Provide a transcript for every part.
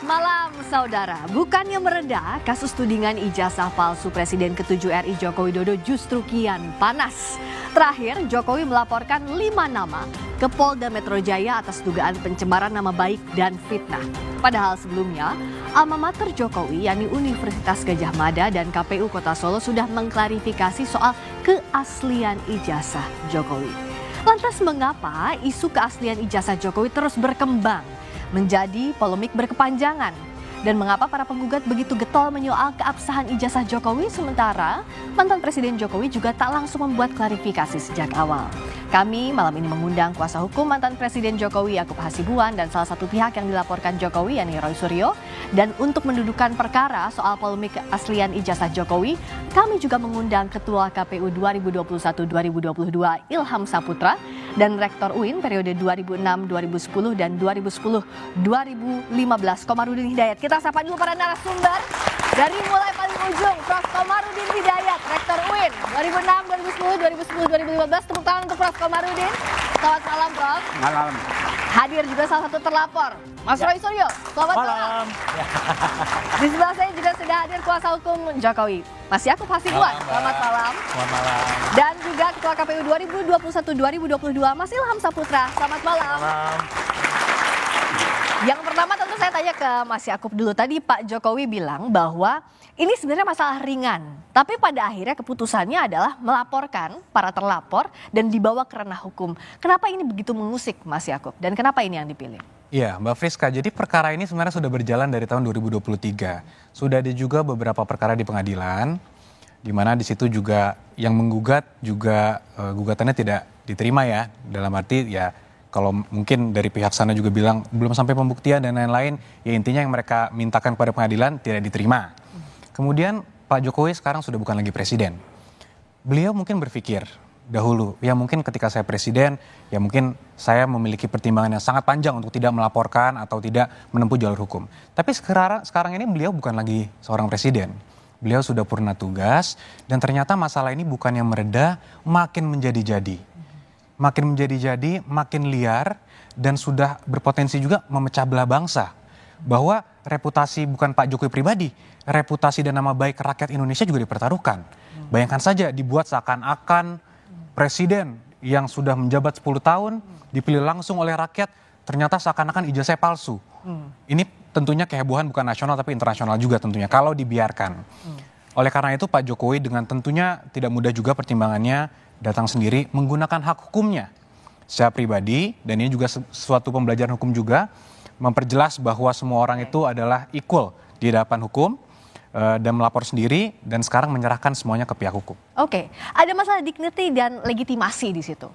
malam saudara, bukannya mereda, kasus tudingan ijazah palsu Presiden ke-7 RI Joko Widodo justru kian panas. Terakhir, Jokowi melaporkan 5 nama ke Polda Metro Jaya atas dugaan pencemaran nama baik dan fitnah. Padahal sebelumnya, alma mater Jokowi yakni Universitas Gadjah Mada dan KPU Kota Solo sudah mengklarifikasi soal keaslian ijazah Jokowi. Lantas mengapa isu keaslian ijazah Jokowi terus berkembang menjadi polemik berkepanjangan? Dan mengapa para penggugat begitu getol menyoal keabsahan ijazah Jokowi sementara mantan Presiden Jokowi juga tak langsung membuat klarifikasi sejak awal? Kami malam ini mengundang kuasa hukum mantan Presiden Jokowi Yakub Hasibuan dan salah satu pihak yang dilaporkan Jokowi yakni Roy Suryo. Dan untuk mendudukan perkara soal polemik keaslian ijazah Jokowi, kami juga mengundang Ketua KPU 2021-2022 Ilham Saputra dan Rektor UIN periode 2006-2010 dan 2010-2015 Komarudin Hidayat. Kita sapa dulu para narasumber dari mulai paling ujung, Prof. Komarudin Hidayat, Rektor UIN 2006-2010, 2010-2015. Tepuk tangan untuk Prof. Komarudin. Selamat malam, Prof. Malam. Hadir juga salah satu terlapor, Mas Roy Suryo. Selamat malam. Di sebelah saya juga sudah hadir kuasa hukum Jokowi, Mas Yakub Hasibuan. Selamat malam. Selamat malam. Dan juga Ketua KPU 2021-2022 Mas Ilham Saputra. Selamat malam. Malam. Yang pertama tentu saya tanya ke Mas Yakub dulu. Tadi Pak Jokowi bilang bahwa ini sebenarnya masalah ringan. Tapi pada akhirnya keputusannya adalah melaporkan para terlapor dan dibawa ke ranah hukum. Kenapa ini begitu mengusik Mas Yakub? Dan kenapa ini yang dipilih? Iya Mbak Friska, jadi perkara ini sebenarnya sudah berjalan dari tahun 2023. Sudah ada juga beberapa perkara di pengadilan, di mana di situ juga yang menggugat juga gugatannya tidak diterima ya. Dalam arti ya kalau mungkin dari pihak sana juga bilang belum sampai pembuktian dan lain-lain, ya intinya yang mereka mintakan kepada pengadilan tidak diterima. Kemudian Pak Jokowi sekarang sudah bukan lagi presiden. Beliau mungkin berpikir dahulu, ya mungkin ketika saya presiden, ya mungkin saya memiliki pertimbangan yang sangat panjang untuk tidak melaporkan atau tidak menempuh jalur hukum. Tapi sekarang ini beliau bukan lagi seorang presiden. Beliau sudah purna tugas dan ternyata masalah ini bukan yang mereda, makin menjadi-jadi. Makin menjadi-jadi, makin liar dan sudah berpotensi juga memecah belah bangsa. Bahwa reputasi bukan Pak Jokowi pribadi, reputasi dan nama baik rakyat Indonesia juga dipertaruhkan. Bayangkan saja dibuat seakan-akan presiden yang sudah menjabat 10 tahun dipilih langsung oleh rakyat, ternyata seakan-akan ijazahnya palsu. Ini tentunya kehebohan bukan nasional tapi internasional juga tentunya kalau dibiarkan. Oleh karena itu Pak Jokowi dengan tentunya tidak mudah juga pertimbangannya datang sendiri menggunakan hak hukumnya secara pribadi, dan ini juga suatu pembelajaran hukum juga, memperjelas bahwa semua orang itu adalah equal di hadapan hukum dan melapor sendiri dan sekarang menyerahkan semuanya ke pihak hukum. Oke, ada masalah dignity dan legitimasi di situ.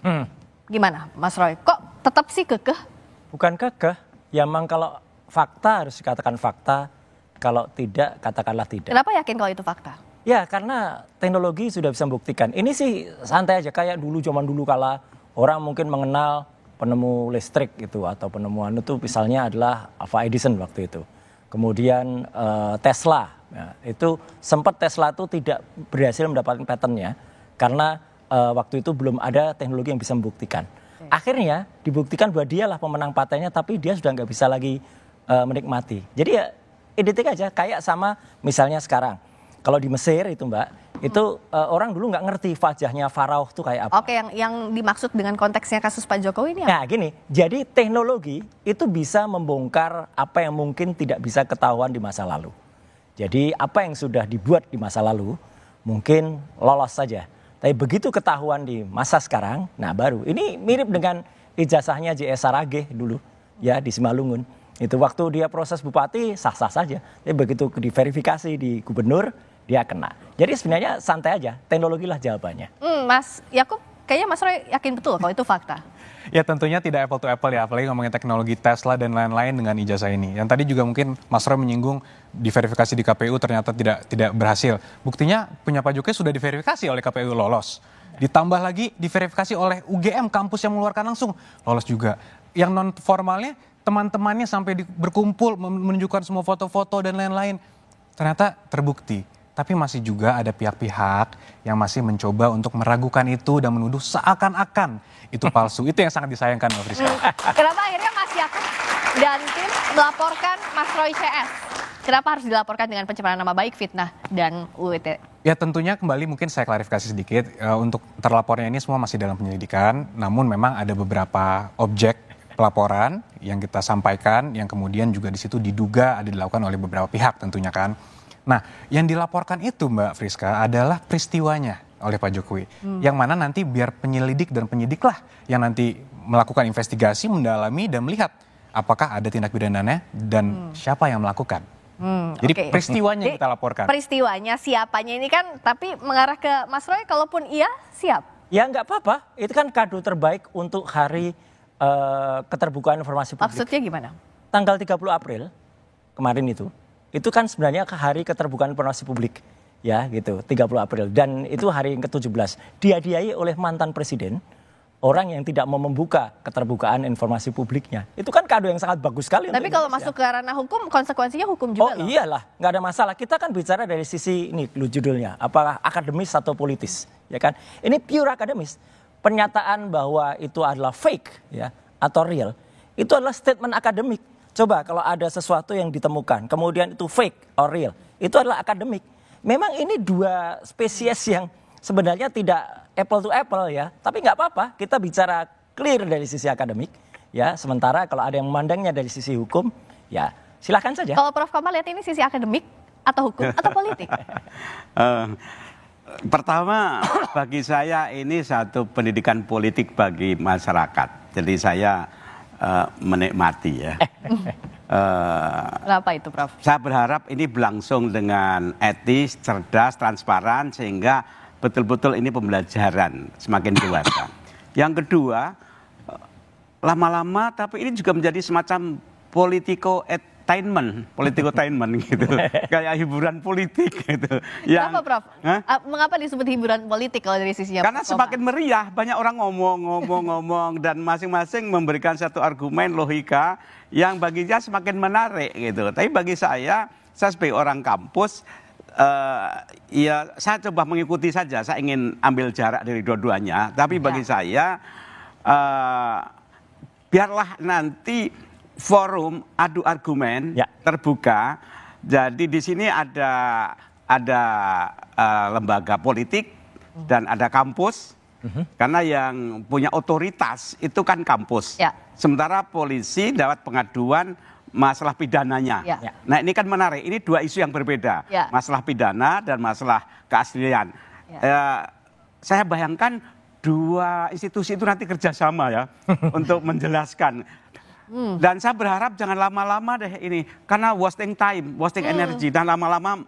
Gimana Mas Roy? Kok tetap sih kekeh? Bukan kekeh, ya memang kalau fakta harus dikatakan fakta, kalau tidak katakanlah tidak. Kenapa yakin kalau itu fakta? Ya karena teknologi sudah bisa membuktikan. Ini sih santai aja, kayak dulu zaman dulu kala orang mungkin mengenal penemu listrik itu atau penemuan itu misalnya adalah Alva Edison waktu itu. Kemudian Tesla, ya, itu sempat Tesla itu tidak berhasil mendapatkan patentnya karena waktu itu belum ada teknologi yang bisa membuktikan. Akhirnya dibuktikan bahwa dialah pemenang patennya, tapi dia sudah nggak bisa lagi menikmati. Jadi ya identik aja kayak sama misalnya sekarang. Kalau di Mesir itu Mbak, itu orang dulu nggak ngerti wajahnya Faraoh itu kayak apa. Oke, yang dimaksud dengan konteksnya kasus Pak Jokowi ini apa? Nah gini, jadi teknologi itu bisa membongkar apa yang mungkin tidak bisa ketahuan di masa lalu. Jadi apa yang sudah dibuat di masa lalu mungkin lolos saja. Tapi begitu ketahuan di masa sekarang, nah baru. Ini mirip dengan ijazahnya J.S. Saragih dulu ya di Simalungun. Itu waktu dia proses bupati sah-sah saja. Tapi begitu diverifikasi di gubernur, dia kena. Jadi sebenarnya santai aja, teknologi lah jawabannya. Mas Yakub, kayaknya Mas Roy yakin betul kalau itu fakta. Ya tentunya tidak apple to apple ya, apalagi ngomongin teknologi Tesla dan lain-lain dengan ijazah ini. Yang tadi juga mungkin Mas Roy menyinggung diverifikasi di KPU ternyata tidak berhasil. Buktinya punya Pak Jokowi sudah diverifikasi oleh KPU lolos. Ditambah lagi diverifikasi oleh UGM, kampus yang mengeluarkan langsung lolos juga. Yang non formalnya teman-temannya sampai berkumpul menunjukkan semua foto-foto dan lain-lain. Ternyata terbukti. tapi masih juga ada pihak-pihak yang masih mencoba untuk meragukan itu dan menuduh seakan-akan itu palsu. Itu yang sangat disayangkan, Mbak Friska. Kenapa akhirnya Mas Yakub dan tim melaporkan Mas Roy CS? Kenapa harus dilaporkan dengan pencemaran nama baik, fitnah, dan UIT? Ya tentunya kembali mungkin saya klarifikasi sedikit. Untuk terlapornya ini semua masih dalam penyelidikan. Namun memang ada beberapa objek pelaporan yang kita sampaikan yang kemudian juga di situ diduga ada dilakukan oleh beberapa pihak tentunya kan. Nah yang dilaporkan itu Mbak Friska adalah peristiwanya oleh Pak Jokowi. Yang mana nanti biar penyelidik dan penyidik lah yang nanti melakukan investigasi, mendalami dan melihat apakah ada tindak pidananya dan siapa yang melakukan. Jadi peristiwanya yang kita laporkan. Peristiwanya, siapanya ini kan tapi mengarah ke Mas Roy, kalaupun iya siap. Ya nggak apa-apa, itu kan kado terbaik untuk hari keterbukaan informasi publik. Maksudnya gimana? Tanggal 30 April kemarin itu kan sebenarnya hari keterbukaan informasi publik. Ya gitu, 30 April. Dan itu hari yang ke-17. Dihadiahi oleh mantan presiden, orang yang tidak mau membuka keterbukaan informasi publiknya. Itu kan kado yang sangat bagus sekali. Tapi kalau masuk ke ranah hukum, konsekuensinya hukum juga loh. Oh iyalah, nggak ada masalah. Kita kan bicara dari sisi ini judulnya, apakah akademis atau politis, ya kan? Ini pure akademis. Pernyataan bahwa itu adalah fake, ya, atau real, itu adalah statement akademik. Coba kalau ada sesuatu yang ditemukan, kemudian itu fake or real, itu adalah akademik. Memang ini dua spesies yang sebenarnya tidak apple to apple ya, tapi nggak apa-apa, kita bicara clear dari sisi akademik ya. Sementara kalau ada yang memandangnya dari sisi hukum, ya silahkan saja. Kalau Prof Komar lihat ini sisi akademik atau hukum atau politik? Pertama, bagi saya ini satu pendidikan politik bagi masyarakat. Jadi saya menikmati ya. Kenapa itu, Prof? Saya berharap ini berlangsung dengan etis, cerdas, transparan sehingga betul-betul ini pembelajaran semakin dewasa. Yang kedua, lama-lama tapi ini juga menjadi semacam politico-tainment gitu. Kayak hiburan politik gitu. Kenapa, Prof? Mengapa disebut hiburan politik kalau dari sisinya? Karena semakin meriah, banyak orang ngomong dan masing-masing memberikan satu argumen logika yang baginya semakin menarik gitu. Tapi bagi saya sebagai orang kampus, ya saya coba mengikuti saja, saya ingin ambil jarak dari dua-duanya. Tapi bagi saya, biarlah nanti forum adu argumen terbuka. Jadi di sini ada lembaga politik dan ada kampus. Karena yang punya otoritas itu kan kampus. Sementara polisi dapat pengaduan masalah pidananya. Nah ini kan menarik, ini dua isu yang berbeda. Masalah pidana dan masalah keaslian. Saya bayangkan dua institusi itu nanti kerjasama ya untuk menjelaskan. Dan saya berharap jangan lama-lama deh ini. Karena wasting time, wasting energy. Dan lama-lama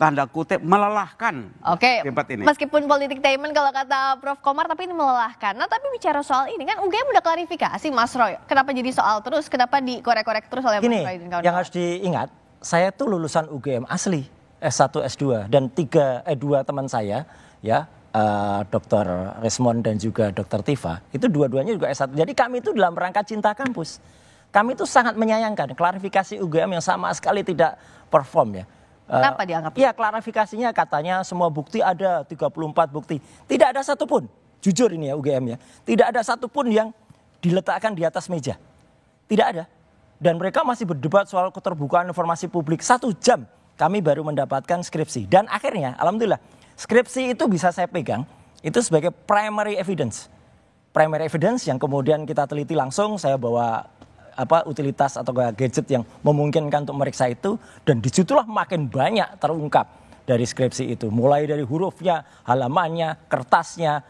tanda kutip melelahkan. Oke, debat ini. Meskipun politik tainment kalau kata Prof Komar, tapi ini melelahkan. Nah tapi bicara soal ini kan UGM udah klarifikasi Mas Roy. Kenapa jadi soal terus, kenapa dikorek-korek terus oleh Mas Roy? Yang harus diingat, saya tuh lulusan UGM asli, S1, S2. Dan 2 teman saya, ya, Dr. Resmond dan juga Dr. Tifa, itu dua-duanya juga S1. Jadi kami itu dalam rangka cinta kampus. Kami itu sangat menyayangkan klarifikasi UGM yang sama sekali tidak perform ya. Kenapa dianggap? Iya, klarifikasinya katanya semua bukti ada, 34 bukti. Tidak ada satupun, jujur ini ya UGM ya, tidak ada satupun yang diletakkan di atas meja. Tidak ada. Dan mereka masih berdebat soal keterbukaan informasi publik. 1 jam kami baru mendapatkan skripsi. Dan akhirnya, alhamdulillah, skripsi itu bisa saya pegang, itu sebagai primary evidence. Primary evidence yang kemudian kita teliti langsung, saya bawa utilitas atau gadget yang memungkinkan untuk meriksa itu, dan disitulah makin banyak terungkap dari skripsi itu, mulai dari hurufnya, halamannya, kertasnya,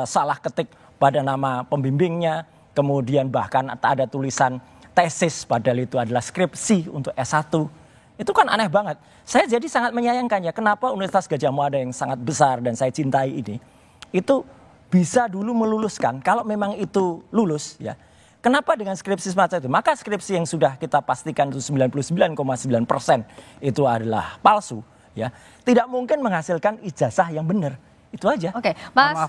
salah ketik pada nama pembimbingnya, kemudian bahkan ada tulisan tesis padahal itu adalah skripsi untuk S1. Itu kan aneh banget. Saya jadi sangat menyayangkannya, kenapa Universitas Gadjah Mada yang sangat besar dan saya cintai ini, itu bisa dulu meluluskan, kalau memang itu lulus ya. Kenapa dengan skripsi semacam itu? Maka skripsi yang sudah kita pastikan itu 99,9% itu adalah palsu, ya. Tidak mungkin menghasilkan ijazah yang benar. Itu aja. Oke,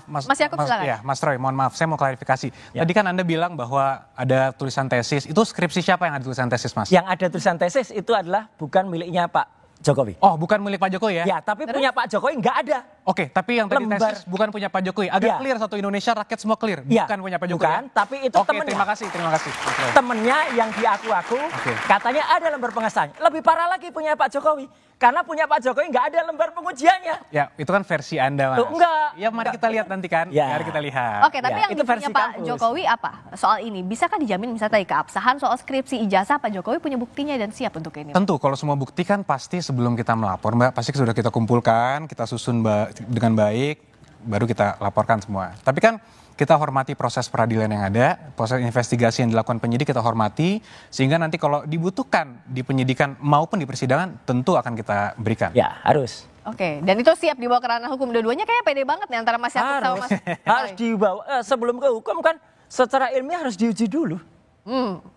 Mas Yakub silakan. Ya, Mas Roy, mohon maaf, saya mau klarifikasi. Tadi kan Anda bilang bahwa ada tulisan tesis. Itu skripsi siapa yang ada tulisan tesis, Mas? Yang ada tulisan tesis itu adalah bukan miliknya Pak Jokowi. Oh, bukan milik Pak Jokowi ya? Ya, tapi punya Pak Jokowi nggak ada. Oke, tapi yang tadi tesis bukan punya Pak Jokowi. Agak clear satu Indonesia, rakyat semua clear. Bukan punya Pak Jokowi. Bukan, tapi itu temennya. Terima kasih. Temennya yang diaku-aku, katanya ada lembar pengesahan. Lebih parah lagi punya Pak Jokowi. Karena punya Pak Jokowi nggak ada lembar pengujiannya. Ya, itu kan versi Anda, Mas. Enggak. Ya, mari kita lihat nanti kan. Mari kita lihat. Oke, tapi yang punya Pak Jokowi apa? Soal ini, bisakah dijamin misalnya tadi keabsahan soal skripsi ijazah Pak Jokowi punya buktinya dan siap untuk ini? Tentu, kalau semua bukti kan pasti sebelum kita melapor, Mbak, pasti sudah kita kumpulkan, kita susun dengan baik, baru kita laporkan semua. Tapi kan kita hormati proses peradilan yang ada, proses investigasi yang dilakukan penyidik kita hormati, sehingga nanti kalau dibutuhkan di penyidikan maupun di persidangan tentu akan kita berikan. Ya, harus. Oke, dan itu siap dibawa ke ranah hukum. Dua-duanya kayaknya pede banget nih antara Mas Yakub sama Mas. Harus dibawa, sebelum ke hukum kan secara ilmiah harus diuji dulu.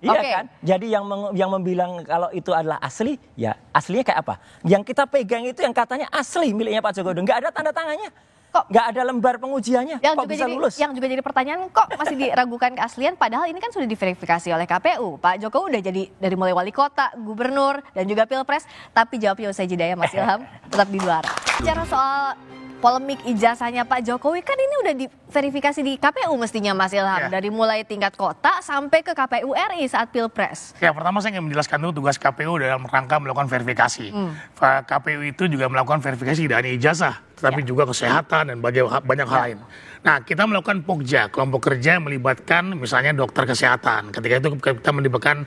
Iya kan? Jadi yang membilang kalau itu adalah asli, ya aslinya kayak apa? Yang kita pegang itu yang katanya asli miliknya Pak Jokowi, nggak ada tanda tangannya. Kok nggak ada lembar pengujiannya, kok bisa lulus? Yang juga jadi pertanyaan, kok masih diragukan keaslian, padahal ini kan sudah diverifikasi oleh KPU. Pak Jokowi udah jadi dari mulai wali kota, gubernur, dan juga pilpres, tapi jawabnya usai jeda ya Mas Ilham, tetap di luar. Bicara soal polemik ijazahnya Pak Jokowi, kan ini udah diverifikasi di KPU mestinya Mas Ilham. Dari mulai tingkat kota sampai ke KPU RI saat pilpres. Ya, pertama saya ingin menjelaskan dulu tugas KPU dalam rangka melakukan verifikasi. KPU itu juga melakukan verifikasi tidak hanya ijazah, tetapi juga kesehatan dan banyak hal lain. Nah, kita melakukan POKJA, kelompok kerja yang melibatkan misalnya dokter kesehatan. Ketika itu kita melibatkan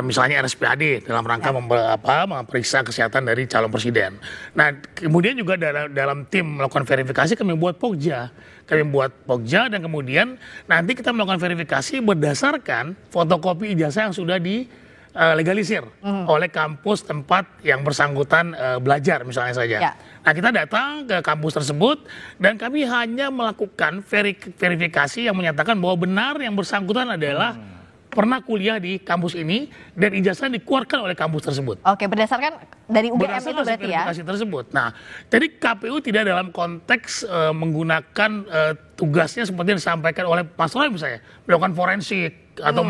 misalnya RSPAD dalam rangka memeriksa kesehatan dari calon presiden. Nah, kemudian juga dalam tim melakukan verifikasi kami buat POKJA. Kami buat POKJA dan kemudian nanti kita melakukan verifikasi berdasarkan fotokopi ijazah yang sudah dilegalisir oleh kampus tempat yang bersangkutan belajar misalnya saja. Nah, kita datang ke kampus tersebut dan kami hanya melakukan verifikasi yang menyatakan bahwa benar yang bersangkutan adalah pernah kuliah di kampus ini dan ijazah dikeluarkan oleh kampus tersebut. Oke, berdasarkan dari UGM itu berarti ya? Verifikasi tersebut. Nah, jadi KPU tidak dalam konteks menggunakan tugasnya seperti yang disampaikan oleh Mas Roy misalnya, melakukan forensik atau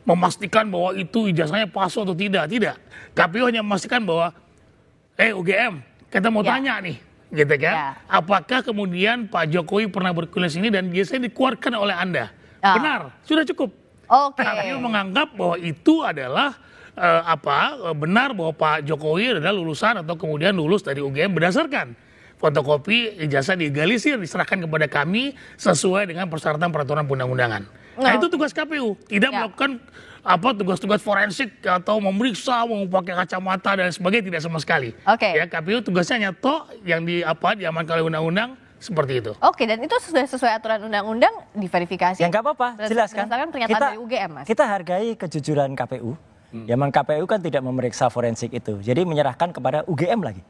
memastikan bahwa itu ijazahnya palsu atau tidak. Tidak. KPU hanya memastikan bahwa, UGM, kita mau tanya nih, gitu kan? Apakah kemudian Pak Jokowi pernah berkuliah sini dan ijazahnya dikeluarkan oleh Anda? Benar, sudah cukup. KPU menganggap bahwa itu adalah benar bahwa Pak Jokowi adalah lulusan atau kemudian lulus dari UGM berdasarkan fotokopi ijazah digalisir diserahkan kepada kami sesuai dengan persyaratan peraturan perundang-undangan. Nah, itu tugas KPU, tidak melakukan tugas-tugas forensik atau memeriksa, mau pakai kacamata dan sebagainya, tidak sama sekali. Ya, KPU tugasnya hanya yang diamankan oleh undang-undang. Seperti itu. Oke, dan itu sudah sesuai aturan undang-undang diverifikasi. Ya nggak apa-apa, jelas kan. Berdasarkan pernyataan dari UGM, Mas. Kita hargai kejujuran KPU. Memang KPU kan tidak memeriksa forensik itu, jadi menyerahkan kepada UGM lagi.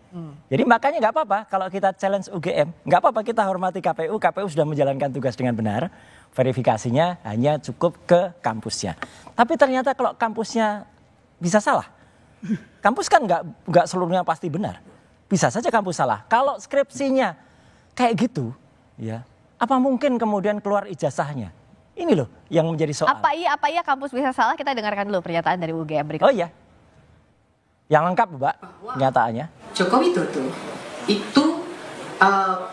Jadi makanya nggak apa-apa kalau kita challenge UGM, nggak apa-apa, kita hormati KPU. KPU sudah menjalankan tugas dengan benar. Verifikasinya hanya cukup ke kampusnya. Tapi ternyata kalau kampusnya bisa salah, kampus kan nggak seluruhnya pasti benar. Bisa saja kampus salah. Kalau skripsinya kayak gitu, ya, apa mungkin kemudian keluar ijazahnya? Ini loh yang menjadi soal. Apa iya kampus bisa salah? Kita dengarkan dulu pernyataan dari UGM berikut. Oh iya, yang lengkap Mbak, pernyataannya. Joko Widodo itu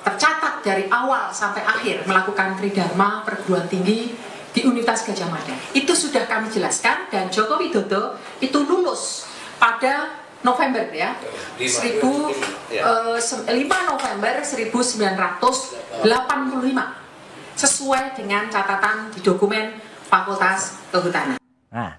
tercatat dari awal sampai akhir melakukan tridharma perguruan tinggi di Universitas Gadjah Mada. Itu sudah kami jelaskan dan Joko Widodo itu lulus pada November ya, 5 November 1985, sesuai dengan catatan di dokumen Fakultas Kehutanan. Nah,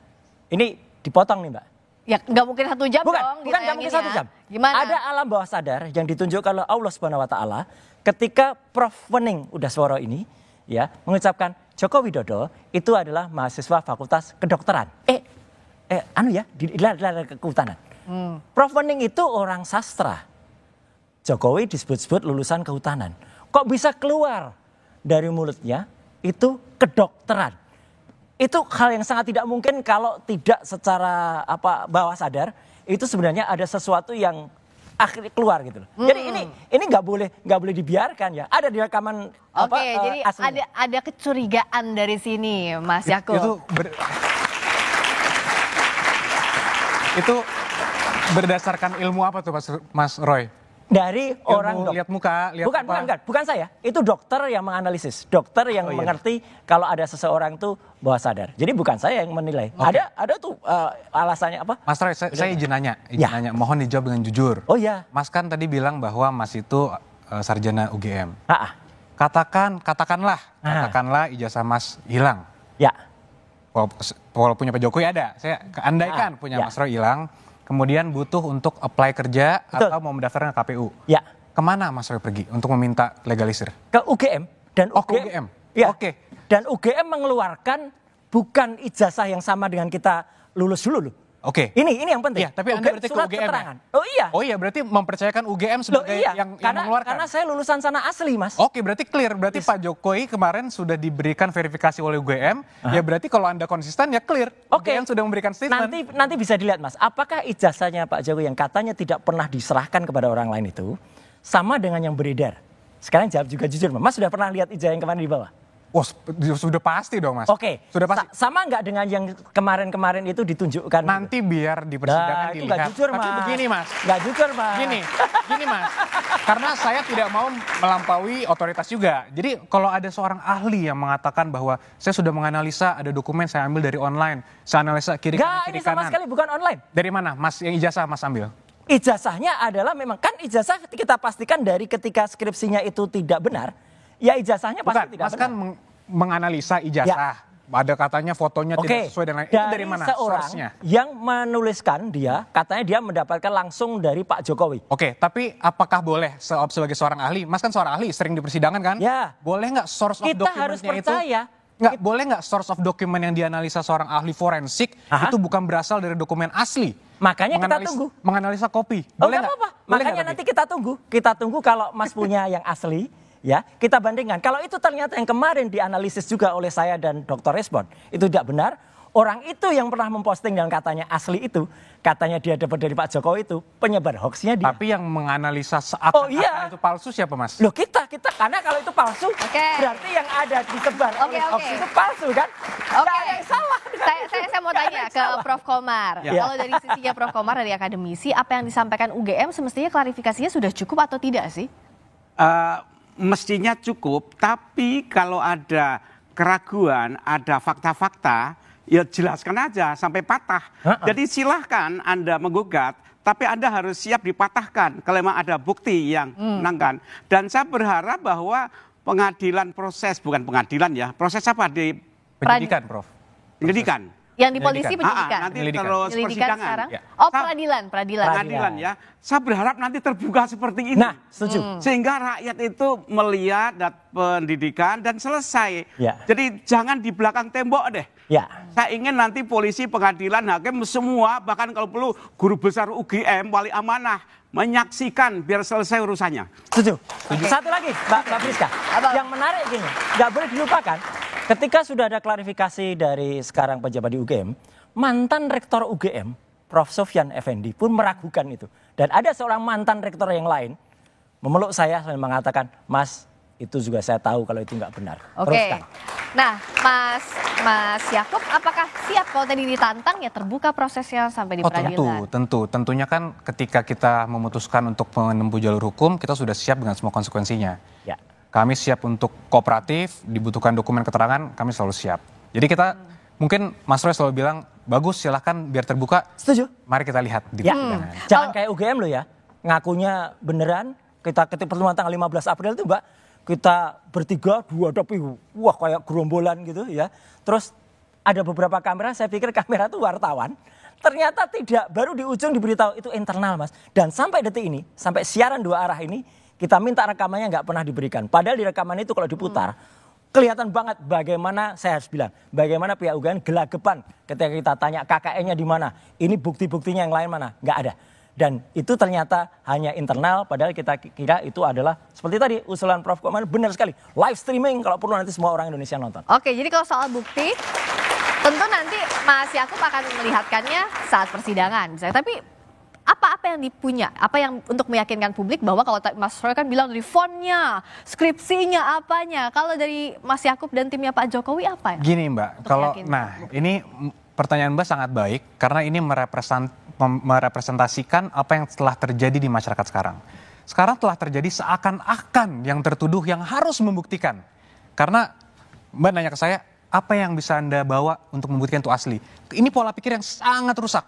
ini dipotong nih Mbak. Ya nggak mungkin 1 jam bukan, dong. Bukan nggak mungkin 1 jam. Gimana? Ada alam bawah sadar yang ditunjukkan oleh Allah Subhanahu Wa Taala ketika Prof Wening Udasworo ini ya mengucapkan Joko Widodo itu adalah mahasiswa Fakultas Kedokteran. Di Kehutanan. Prof Wening itu orang sastra. Jokowi disebut-sebut lulusan kehutanan. Kok bisa keluar dari mulutnya itu kedokteran? Itu hal yang sangat tidak mungkin kalau tidak secara bawah sadar. Itu sebenarnya ada sesuatu yang akhirnya keluar gitu loh. Jadi ini nggak boleh dibiarkan ya. Ada di rekaman jadi ada kecurigaan dari sini, Mas Yakub. Berdasarkan ilmu apa tuh Mas Roy? Dari orang lihat muka, lihat bukan saya. Itu dokter yang menganalisis, dokter yang mengerti kalau ada seseorang tuh bawah sadar. Jadi bukan saya yang menilai. Okay. Ada tuh alasannya apa? Mas Roy, saya izin nanya, mohon dijawab dengan jujur. Oh iya. Mas kan tadi bilang bahwa Mas itu sarjana UGM. Katakanlah ijazah Mas hilang. Ya. Walaupun punya Pak Jokowi ada, saya andaikan punya Mas Roy hilang. Kemudian butuh untuk apply kerja atau mau mendaftarkan ke KPU. Ya. Kemana Mas Roy pergi untuk meminta legalisir? Ke UGM. Dan UGM. Ya. Oke. Dan UGM mengeluarkan bukan ijazah yang sama dengan kita lulus dulu loh. Oke. Ini yang penting. Iya, tapi Anda berarti ke UGM keterangan. Ya? Oh iya. Oh iya, berarti mempercayakan UGM sebagai yang mengeluarkan. Karena saya lulusan sana asli, Mas. Oke, berarti clear. Berarti Pak Jokowi kemarin sudah diberikan verifikasi oleh UGM. Ya berarti kalau Anda konsisten ya clear. UGM sudah memberikan statement. Nanti bisa dilihat, Mas. Apakah ijazahnya Pak Jokowi yang katanya tidak pernah diserahkan kepada orang lain itu sama dengan yang beredar? Sekarang jawab juga jujur, Mas sudah pernah lihat ijazah yang kemarin di bawah? Oh, sudah pasti dong, Mas. Oke. Sudah pasti. Sama nggak dengan yang kemarin-kemarin itu ditunjukkan? Nanti biar di persidangan dilihat. Nggak jujur, Mas. Tapi begini, Mas. Nggak jujur, Mas. Gini, Mas. Karena saya tidak mau melampaui otoritas juga. Jadi kalau ada seorang ahli yang mengatakan bahwa saya sudah menganalisa ada dokumen saya ambil dari online, saya analisa kiri kanan. Nggak, ini sama sekali bukan online. Dari mana, Mas? Yang ijazah Mas ambil? Ijazahnya adalah memang kan ijazah kita pastikan dari ketika skripsinya itu tidak benar. Ya ijazahnya pasti tidak benar. Mas kan menganalisa ijazah. Ada katanya fotonya tidak sesuai dengan itu dari mana source-nya? Yang menuliskan dia, katanya dia mendapatkan langsung dari Pak Jokowi. Oke, tapi apakah boleh sebagai seorang ahli? Mas kan seorang ahli, sering di persidangan kan? Ya. Boleh nggak source of dokumennya itu? Kita harus percaya. Boleh nggak source of dokumen yang dianalisa seorang ahli forensik itu bukan berasal dari dokumen asli? Makanya kita tunggu. Menganalisa kopi. Boleh nggak? Apa-apa. Makanya nanti kita tunggu. Kita tunggu kalau Mas punya yang asli. Ya, kita bandingkan. Kalau itu ternyata yang kemarin dianalisis juga oleh saya dan Dr. Respon, itu tidak benar. Orang itu yang pernah memposting dan katanya asli itu, katanya dia dapat dari Pak Jokowi itu, penyebar hoaxnya dia. Tapi yang menganalisa seakan-akan itu palsu siapa, Mas? Loh kita, karena kalau itu palsu, berarti yang ada disebar oleh hoax itu palsu kan? Oke. Yang salah. Saya mau tanya ke Prof. Komar. Kalau dari sisinya Prof. Komar dari akademisi, apa yang disampaikan UGM semestinya klarifikasinya sudah cukup atau tidak sih? Mestinya cukup, tapi kalau ada keraguan, ada fakta-fakta, ya jelaskan aja sampai patah. Jadi silahkan Anda menggugat, tapi Anda harus siap dipatahkan kalau memang ada bukti yang menangkan. Dan saya berharap bahwa bukan pengadilan ya, proses apa di penyidikan, Prof? Penyidikan. Yang di polisi penyidikan. Nanti terus persidangan. Sekarang? Oh, peradilan. Ya. Saya berharap nanti terbuka seperti ini. Nah, setuju. Sehingga rakyat itu melihat pendidikan dan selesai. Ya. Jadi jangan di belakang tembok deh. Ya. Saya ingin nanti polisi, pengadilan, hakim semua, bahkan kalau perlu guru besar UGM, wali amanah, menyaksikan biar selesai urusannya. Setuju. Satu lagi, Mbak Priska. Yang menarik gini, nggak boleh dilupakan. Ketika sudah ada klarifikasi dari sekarang pejabat di UGM, mantan rektor UGM, Prof. Sofyan Effendi pun meragukan itu. Dan ada seorang mantan rektor yang lain memeluk saya dan mengatakan, Mas, itu juga saya tahu kalau itu nggak benar. Oke. Nah, Mas Yakub, apakah siap kalau tadi ditantang ya terbuka prosesnya sampai di peradilan? Tentunya kan ketika kita memutuskan untuk menempuh jalur hukum, kita sudah siap dengan semua konsekuensinya. Ya. Kami siap untuk kooperatif, dibutuhkan dokumen keterangan, kami selalu siap. Jadi kita, mungkin Mas Roy selalu bilang, bagus silahkan biar terbuka. Setuju. Mari kita lihat di persidangan. Jangan kayak UGM loh ya, ngakunya beneran, kita ketika pertemuan tanggal 15 April itu Mbak, kita bertiga dihadapi, wah kayak gerombolan gitu ya. Terus ada beberapa kamera, saya pikir kamera itu wartawan. Ternyata tidak, baru di ujung diberitahu itu internal Mas. Dan sampai detik ini, sampai siaran dua arah ini, kita minta rekamannya nggak pernah diberikan. Padahal di rekaman itu kalau diputar, kelihatan banget bagaimana, saya harus bilang, bagaimana pihak UGM gelagapan ketika kita tanya KKN-nya di mana. Ini bukti-buktinya yang lain mana, nggak ada. Dan itu ternyata hanya internal, padahal kita kira itu adalah, seperti tadi usulan Prof. Komar, benar sekali. Live streaming kalau perlu nanti semua orang Indonesia nonton. Oke, jadi kalau soal bukti, tentu nanti Mas Yakub akan melihatkannya saat persidangan. Misalnya. Tapi apa yang dipunya, apa yang untuk meyakinkan publik bahwa kalau Mas Roy kan bilang dari fontnya, skripsinya, apanya. Kalau dari Mas Yakub dan timnya Pak Jokowi apa ya? Gini Mbak, ini pertanyaan Mbak sangat baik karena ini merepresentasikan apa yang telah terjadi di masyarakat sekarang. Sekarang telah terjadi seakan-akan yang tertuduh yang harus membuktikan. Karena Mbak nanya ke saya, apa yang bisa Anda bawa untuk membuktikan itu asli? Ini pola pikir yang sangat rusak.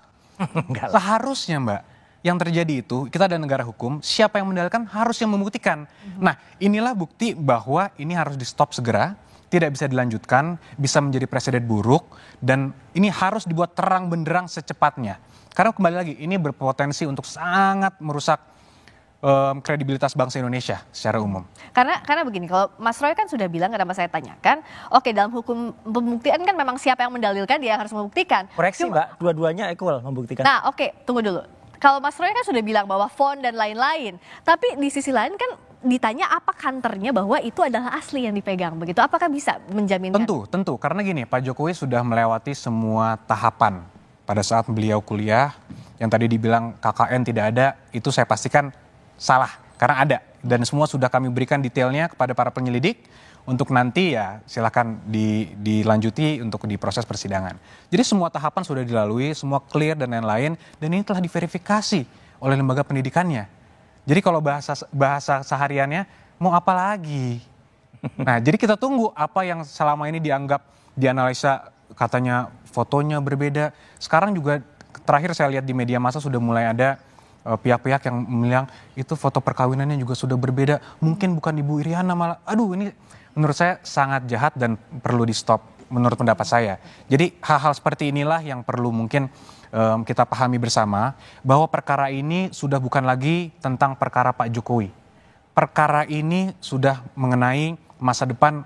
Seharusnya Mbak, yang terjadi itu, kita ada negara hukum, siapa yang mendalilkan harus yang membuktikan. Nah, inilah bukti bahwa ini harus di stop segera, tidak bisa dilanjutkan, bisa menjadi presiden buruk, dan ini harus dibuat terang benderang secepatnya. Karena kembali lagi, ini berpotensi untuk sangat merusak kredibilitas bangsa Indonesia secara umum. Karena begini, kalau Mas Roy kan sudah bilang, kenapa saya tanyakan, oke, dalam hukum pembuktian kan memang siapa yang mendalilkan dia yang harus membuktikan. Koreksi Mbak, dua-duanya equal membuktikan. Nah oke, tunggu dulu. Kalau Mas Roy kan sudah bilang bahwa font dan lain-lain, tapi di sisi lain kan ditanya apa kantornya bahwa itu adalah asli yang dipegang, begitu? Apakah bisa menjaminkan? Tentu. Karena gini, Pak Jokowi sudah melewati semua tahapan pada saat beliau kuliah. Yang tadi dibilang KKN tidak ada, itu saya pastikan salah, karena ada. Dan semua sudah kami berikan detailnya kepada para penyelidik untuk nanti ya silakan dilanjuti untuk di proses persidangan. Jadi semua tahapan sudah dilalui, semua clear dan lain-lain, dan ini telah diverifikasi oleh lembaga pendidikannya. Jadi kalau bahasa sehariannya mau apa lagi? Nah, jadi kita tunggu apa yang selama ini dianggap dianalisa, katanya fotonya berbeda. Sekarang juga terakhir saya lihat di media massa sudah mulai ada pihak-pihak yang bilang itu foto perkawinannya juga sudah berbeda. Mungkin bukan Ibu Iriana malah. Aduh, ini menurut saya sangat jahat dan perlu di stop menurut pendapat saya. Jadi hal-hal seperti inilah yang perlu mungkin kita pahami bersama, bahwa perkara ini sudah bukan lagi tentang perkara Pak Jokowi. Perkara ini sudah mengenai masa depan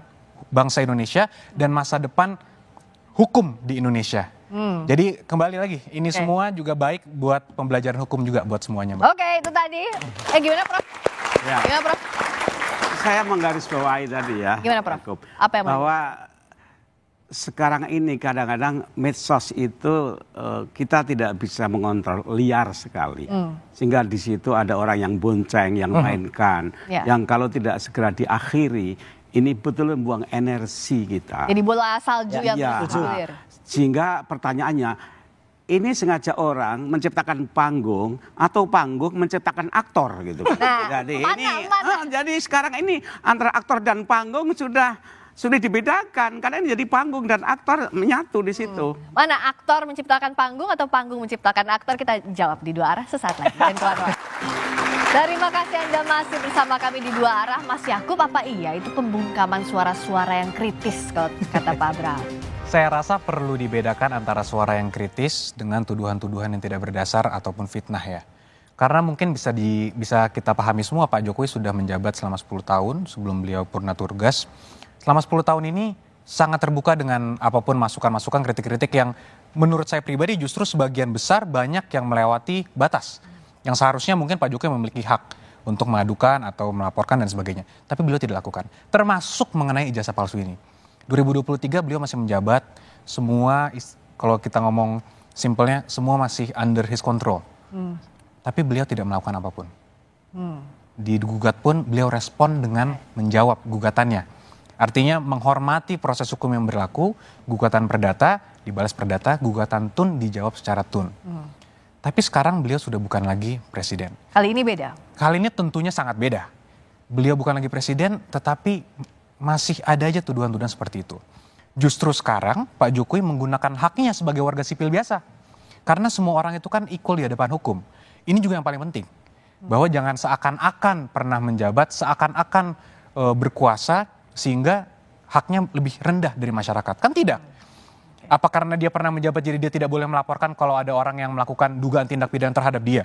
bangsa Indonesia dan masa depan hukum di Indonesia. Jadi kembali lagi, ini semua juga baik buat pembelajaran hukum juga buat semuanya, Mbak. Oke, itu tadi. Gimana, Prof? Ya. Gimana, Prof? Saya menggarisbawahi tadi ya. Gimana, Prof? Apa yang bahwa sekarang ini kadang-kadang medsos itu kita tidak bisa mengontrol, liar sekali. Sehingga di situ ada orang yang bonceng, yang mainkan, yang kalau tidak segera diakhiri, ini betul membuang energi kita. Jadi bola salju yang bergulir. Sehingga pertanyaannya, ini sengaja orang menciptakan panggung atau panggung menciptakan aktor gitu. Nah, jadi sekarang ini antara aktor dan panggung sudah dibedakan, karena ini jadi panggung dan aktor menyatu di situ. Mana aktor menciptakan panggung atau panggung menciptakan aktor? Kita jawab di Dua Arah sesaat lagi. Terima kasih Anda masih bersama kami di Dua Arah. Mas Yakub, apa iya itu pembungkaman suara-suara yang kritis kalau kata Pak Abraham? Saya rasa perlu dibedakan antara suara yang kritis dengan tuduhan-tuduhan yang tidak berdasar ataupun fitnah ya. Karena mungkin bisa kita pahami semua, Pak Jokowi sudah menjabat selama 10 tahun sebelum beliau purna tugas. Selama 10 tahun ini sangat terbuka dengan apapun masukan-masukan, kritik-kritik yang menurut saya pribadi justru sebagian besar banyak yang melewati batas. Yang seharusnya mungkin Pak Jokowi memiliki hak untuk mengadukan atau melaporkan dan sebagainya. Tapi beliau tidak lakukan. Termasuk mengenai ijazah palsu ini. 2023 beliau masih menjabat, semua kalau kita ngomong simpelnya semua masih under his control. Tapi beliau tidak melakukan apapun. Digugat pun beliau respon dengan menjawab gugatannya. Artinya menghormati proses hukum yang berlaku, gugatan perdata dibalas perdata, gugatan tun dijawab secara tun. Tapi sekarang beliau sudah bukan lagi presiden. Kali ini beda? Kali ini tentunya sangat beda. Beliau bukan lagi presiden, tetapi masih ada aja tuduhan-tuduhan seperti itu. Justru sekarang Pak Jokowi menggunakan haknya sebagai warga sipil biasa. Karena semua orang itu kan equal di hadapan hukum. Ini juga yang paling penting. Bahwa jangan seakan-akan pernah menjabat, seakan-akan berkuasa sehingga haknya lebih rendah dari masyarakat. Kan tidak. Apa karena dia pernah menjabat jadi dia tidak boleh melaporkan kalau ada orang yang melakukan dugaan tindak pidana terhadap dia?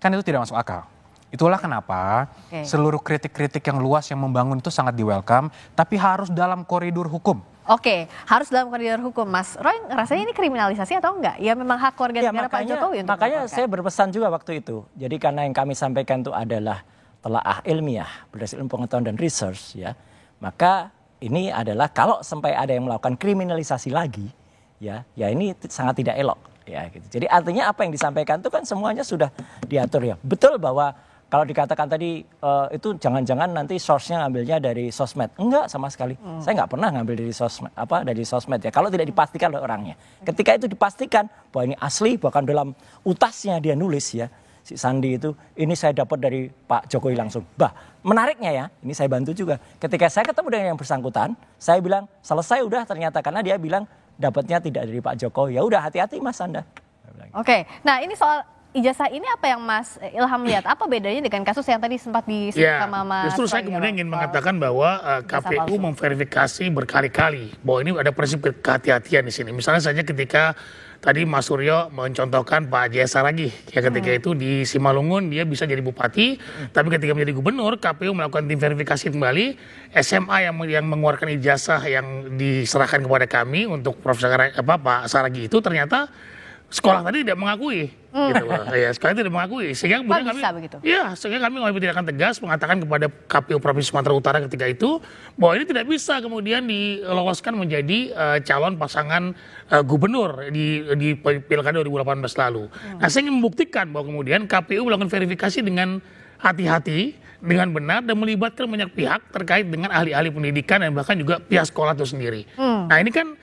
Kan itu tidak masuk akal. Itulah kenapa seluruh kritik-kritik yang luas yang membangun itu sangat di-welcome, tapi harus dalam koridor hukum. Oke, harus dalam koridor hukum. Mas Roy, rasanya ini kriminalisasi atau enggak? Ya memang hak warga negara Pak Jokowi untuk makanya saya berpesan juga waktu itu. Jadi karena yang kami sampaikan itu adalah telaah ilmiah, berdasarkan pengetahuan dan research ya. Maka ini adalah kalau sampai ada yang melakukan kriminalisasi lagi, ya ini sangat tidak elok. Ya, gitu. Jadi artinya apa yang disampaikan itu kan semuanya sudah diatur ya. Betul bahwa kalau dikatakan tadi itu jangan-jangan nanti source-nya ngambilnya dari sosmed. Enggak sama sekali. Saya nggak pernah ngambil dari sosmed ya. Kalau tidak dipastikan oleh orangnya. Ketika itu dipastikan bahwa ini asli, bahkan dalam utasnya dia nulis ya, si Sandi itu, ini saya dapat dari Pak Jokowi langsung. Menariknya ya, ini saya bantu juga. Ketika saya ketemu dengan yang bersangkutan, saya bilang selesai udah ternyata, karena dia bilang dapatnya tidak dari Pak Jokowi. Ya udah, hati-hati Mas Anda. Oke, nah ini soal ijazah ini apa yang Mas Ilham lihat? Apa bedanya dengan kasus yang tadi sempat disebut sama Mas? Justru saya kemudian ingin mengatakan bahwa KPU memverifikasi berkali-kali bahwa ini ada prinsip kehati-hatian di sini. Misalnya saja ketika tadi Mas Suryo mencontohkan Pak Jaya Saragih, ya ketika itu di Simalungun dia bisa jadi bupati, tapi ketika menjadi gubernur KPU melakukan tim verifikasi kembali, SMA yang mengeluarkan ijazah yang diserahkan kepada kami untuk Profesor Pak Saragih itu ternyata sekolah tadi tidak mengakui, gitu loh. Ya, sekolah tidak mengakui, sehingga kemudian kami, sehingga kami mengambil tindakan tegas mengatakan kepada KPU Provinsi Sumatera Utara ketika itu bahwa ini tidak bisa kemudian diloloskan menjadi calon pasangan gubernur di Pilkada 2018 lalu. Nah, saya ingin membuktikan bahwa kemudian KPU melakukan verifikasi dengan hati-hati, dengan benar dan melibatkan banyak pihak terkait dengan ahli-ahli pendidikan dan bahkan juga pihak sekolah itu sendiri. Nah, ini kan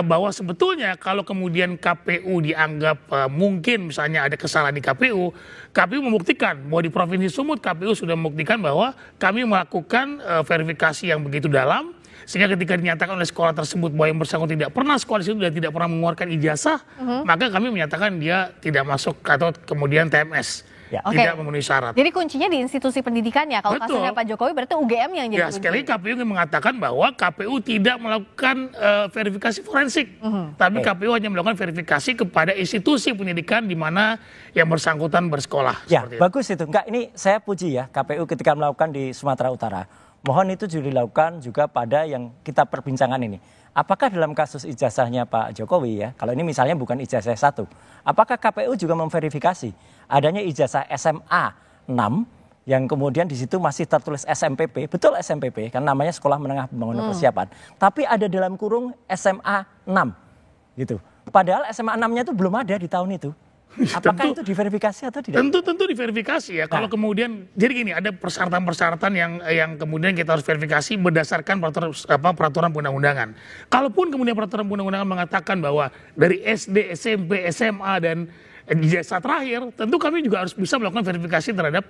bahwa sebetulnya kalau kemudian KPU dianggap mungkin misalnya ada kesalahan di KPU membuktikan bahwa di Provinsi Sumut KPU sudah membuktikan bahwa kami melakukan verifikasi yang begitu dalam, sehingga ketika dinyatakan oleh sekolah tersebut bahwa yang bersangkutan tidak pernah sekolah di situ dan tidak pernah mengeluarkan ijazah, maka kami menyatakan dia tidak masuk atau kemudian TMS. Tidak memenuhi syarat. Jadi kuncinya di institusi pendidikan ya. Kalau kasusnya Pak Jokowi berarti UGM yang jadi kunci. Sekali KPU ingin mengatakan bahwa KPU tidak melakukan verifikasi forensik. Tapi KPU hanya melakukan verifikasi kepada institusi pendidikan di mana yang bersangkutan bersekolah. Ya, bagus itu. Enggak, ini saya puji ya KPU ketika melakukan di Sumatera Utara. Mohon itu juga dilakukan juga pada yang kita perbincangkan ini. Apakah dalam kasus ijazahnya Pak Jokowi ya, kalau ini misalnya bukan ijazah 1, apakah KPU juga memverifikasi adanya ijazah SMA 6 yang kemudian di situ masih tertulis SMPP, betul SMPP, kan namanya Sekolah Menengah Pembangunan Persiapan, tapi ada dalam kurung SMA 6 gitu. Padahal SMA 6-nya itu belum ada di tahun itu. Apakah itu diverifikasi atau tidak? Tentu diverifikasi ya. Kalau kemudian, jadi gini, ada persyaratan-persyaratan yang kemudian kita harus verifikasi berdasarkan peraturan undang-undangan. Kalaupun kemudian peraturan undang-undangan mengatakan bahwa dari SD, SMP, SMA dan ijazah terakhir, tentu kami juga harus bisa melakukan verifikasi terhadap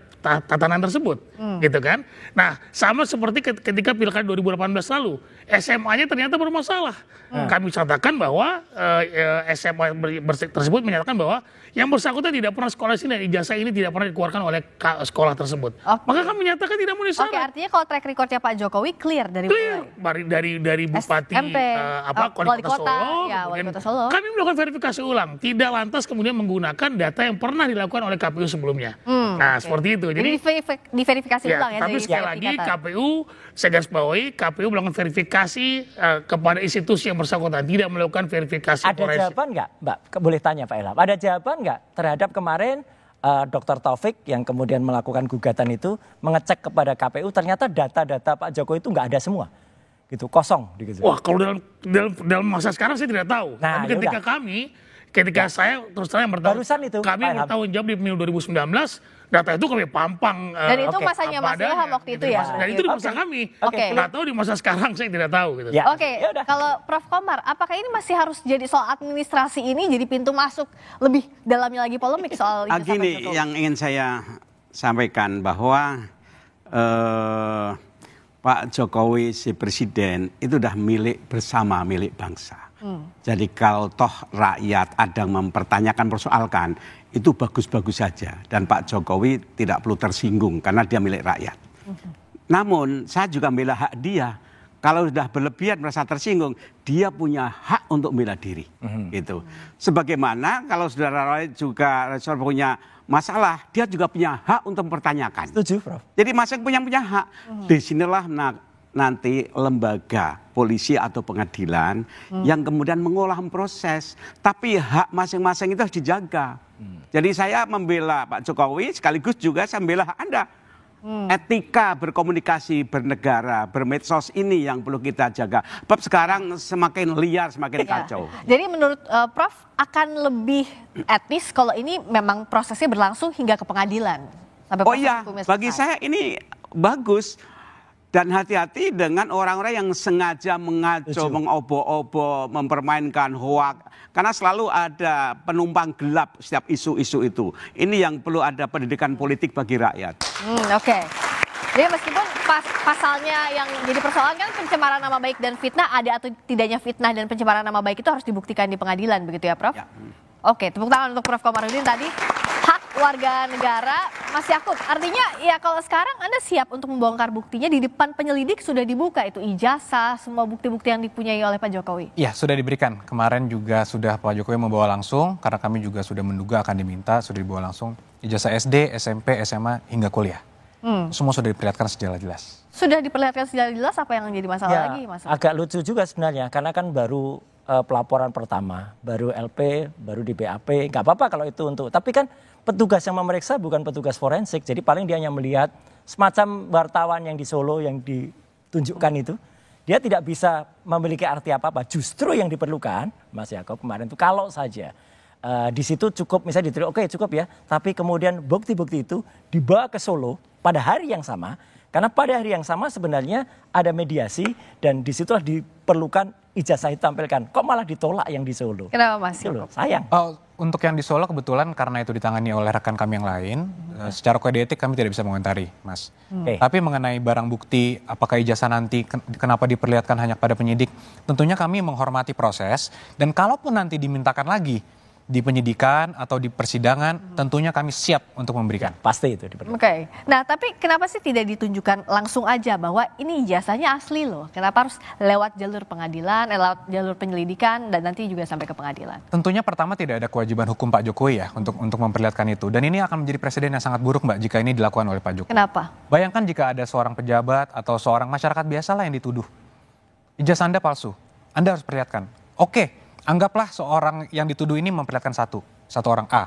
tatanan tersebut, gitu kan? Nah, sama seperti ketika Pilkada 2018 lalu, SMA-nya ternyata bermasalah. Kami katakan bahwa SMA tersebut menyatakan bahwa yang bersangkutan tidak pernah sekolah sini dan ijazah ini tidak pernah dikeluarkan oleh sekolah tersebut. Maka kami menyatakan tidak memenuhi syarat. Artinya kalau track recordnya Pak Jokowi clear dari bupati wali kota Solo, kami melakukan verifikasi ulang, tidak lantas kemudian menggunakan data yang pernah dilakukan oleh KPU sebelumnya. Nah, seperti itu. Jadi diverifikasi ulang ya. Tapi sekali lagi KPU, saya garis bawahi, KPU melakukan verifikasi kepada institusi yang bersangkutan, tidak melakukan verifikasi forensik. Ada jawaban nggak, Mbak? Boleh tanya Pak Ilham. Ada jawaban nggak terhadap kemarin Dr. Taufik yang kemudian melakukan gugatan itu mengecek kepada KPU ternyata data-data Pak Jokowi itu nggak ada semua, gitu, kosong. Gitu. Wah, kalau dalam masa sekarang saya tidak tahu. Nah, tapi ketika saya terus terang bertanggung jawab di pemilu 2019, data itu kami pampang. Dan itu masanya Mas Ilham waktu itu ya? Dan itu di masa kami. Nggak tahu di masa sekarang saya tidak tahu. Gitu. Kalau Prof. Komar, apakah ini masih harus jadi soal administrasi ini jadi pintu masuk lebih dalamnya lagi polemik soal ijazah Pak Jokowi? Gini, yang ingin saya sampaikan bahwa Pak Jokowi si presiden itu udah milik bersama, milik bangsa. Jadi kalau toh rakyat ada yang mempertanyakan, persoalkan, itu bagus-bagus saja. Dan Pak Jokowi tidak perlu tersinggung karena dia milik rakyat. Namun saya juga membela hak dia. Kalau sudah berlebihan merasa tersinggung, dia punya hak untuk membela diri. Gitu. Sebagaimana kalau saudara lain juga punya masalah, dia juga punya hak untuk mempertanyakan. Setuju, Prof. Jadi masing-masing punya hak. Disinilah nanti lembaga polisi atau pengadilan yang kemudian mengolah proses. Tapi hak masing-masing itu harus dijaga. Jadi saya membela Pak Jokowi sekaligus juga saya membela hak Anda. Etika berkomunikasi, bernegara, bermedsos ini yang perlu kita jaga. Sebab sekarang semakin liar, semakin kacau. Jadi menurut Prof akan lebih etis kalau ini memang prosesnya berlangsung hingga ke pengadilan. Sampai oh iya, bagi saya ini bagus. Dan hati-hati dengan orang-orang yang sengaja mengaco, mengobo-obo, mempermainkan hoak. Karena selalu ada penumpang gelap setiap isu-isu itu. Ini yang perlu ada pendidikan politik bagi rakyat. Oke. Jadi meskipun pasalnya yang jadi persoalan kan pencemaran nama baik dan fitnah, ada atau tidaknya fitnah dan pencemaran nama baik itu harus dibuktikan di pengadilan, begitu ya Prof? Ya. Oke, tepuk tangan untuk Prof. Komarudin tadi. Hak warga negara, Mas Yakub, artinya ya kalau sekarang Anda siap untuk membongkar buktinya di depan penyelidik sudah dibuka itu ijazah, semua bukti-bukti yang dipunyai oleh Pak Jokowi. Iya, sudah diberikan. Kemarin juga sudah Pak Jokowi membawa langsung, karena kami juga sudah menduga akan diminta, sudah dibawa langsung ijazah SD, SMP, SMA, hingga kuliah. Semua sudah diperlihatkan secara jelas. Sudah diperlihatkan secara jelas, apa yang jadi masalah lagi, Mas? Agak lucu juga sebenarnya, karena kan baru pelaporan pertama, baru LP, baru di BAP, nggak apa-apa kalau itu untuk, tapi kan petugas yang memeriksa bukan petugas forensik, jadi paling dia hanya melihat semacam wartawan yang di Solo yang ditunjukkan itu, dia tidak bisa memiliki arti apa-apa. Justru yang diperlukan, Mas Yakob kemarin itu kalau saja di situ cukup misalnya diterima, oke cukup ya, tapi kemudian bukti-bukti itu dibawa ke Solo pada hari yang sama, karena pada hari yang sama sebenarnya ada mediasi dan disitulah diperlukan ijazah ditampilkan. Kok malah ditolak yang di Solo? Kenapa Mas? Sayang. Untuk yang di Solo kebetulan karena itu ditangani oleh rekan kami yang lain, secara kode etik kami tidak bisa mengomentari, Mas. Tapi mengenai barang bukti, apakah ijazah nanti kenapa diperlihatkan hanya pada penyidik, tentunya kami menghormati proses dan kalaupun nanti dimintakan lagi di penyidikan atau di persidangan, tentunya kami siap untuk memberikan. Pasti itu diperlukan. Oke. Nah, tapi kenapa sih tidak ditunjukkan langsung aja bahwa ini ijazahnya asli loh? Kenapa harus lewat jalur pengadilan, lewat jalur penyelidikan, dan nanti juga sampai ke pengadilan? Tentunya pertama tidak ada kewajiban hukum Pak Jokowi ya untuk memperlihatkan itu. Dan ini akan menjadi presiden yang sangat buruk Mbak jika ini dilakukan oleh Pak Jokowi. Kenapa? Bayangkan jika ada seorang pejabat atau seorang masyarakat biasa lah yang dituduh. Ijazah Anda palsu, Anda harus perlihatkan. Oke. Anggaplah seorang yang dituduh ini memperlihatkan satu orang A.